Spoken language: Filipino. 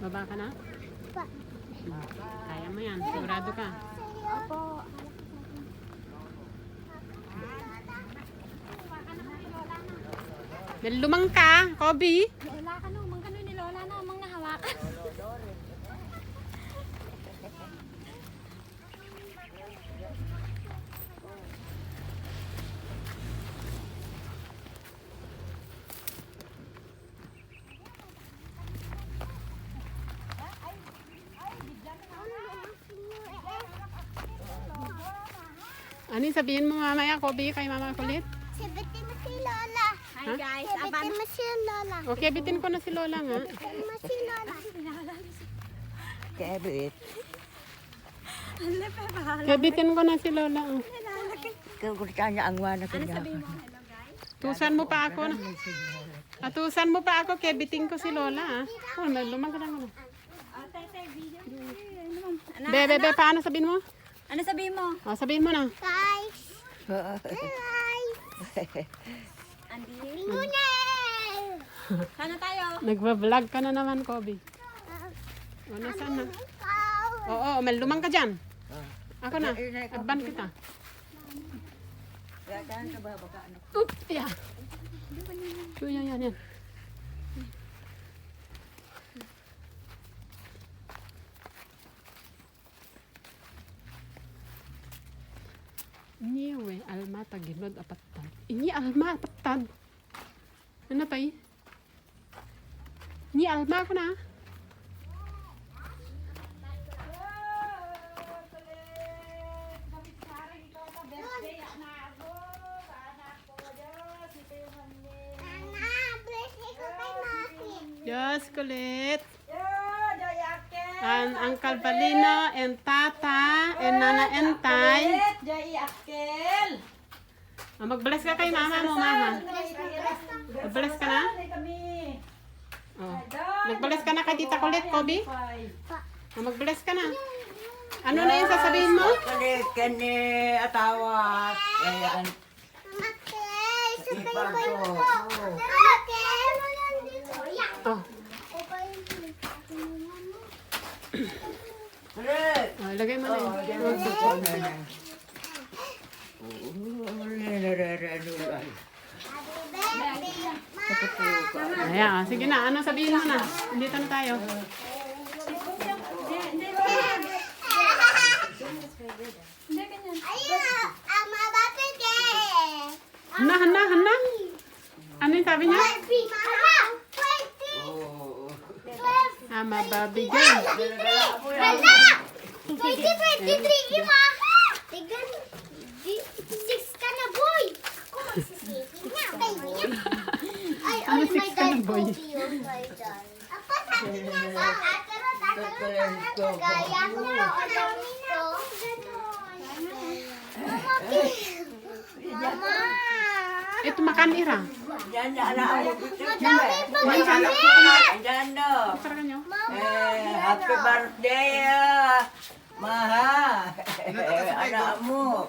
Baba ka na? Pa. Kaya mo yan. Sigurado ka. Opo. Lumang ka, Kobe. Lola ka no, mang ni Lola na, mang nahawakan. Ano yung sabihin mo mamaya, Kobe, kay mama kulit? Sibitin mo si Lola. Hi guys, sibitin mo si Lola. Okay, bitin ko na si Lola nga. Sibitin mo si Lola. Kebit. Kabitin ko na si Lola. Oh. Kung niya ang wana kanya. Tusan mo pa ako na. Atusan mo pa ako, kabitin ko si Lola. Oh, lumang ka na. Bebe, paano sabihin mo? Ano sabihin mo? Oh, sabihin mo na. Guys. Guys. Andi. Ngunel. Sana tayo. Nagva-vlog ka na naman, Kobe. O, nasaan na? Oo, lumang ka dyan. Ako na. Aban kita. Oop, yeah. Yan. Ini we alma taginod apatan. Ini alma apatan. Ano tay? Ini alma ko na. Yes, kulit. And Uncle Balino and Tata and Nana Entay. Oh, mag-bless ka kay mama mo, mama. Mag-bless ka na? Oh. Mag-bless ka na kay Tita Kulit, Kobe? Oh, mag-bless ka na. Ano na yung sasabihin mo? Kulit kani atawa. Oh. Oh, lagay mo na yun. Ayan, sige na. Ano sabihin mo na? Dito na tayo. Hana. Ano yung sabi niya? Mababigay. Ano 6 ka na, boy? Ito makan ira. Yan na ako. Yan na. Para kanyo. Happy birthday. Maha. Anak mo.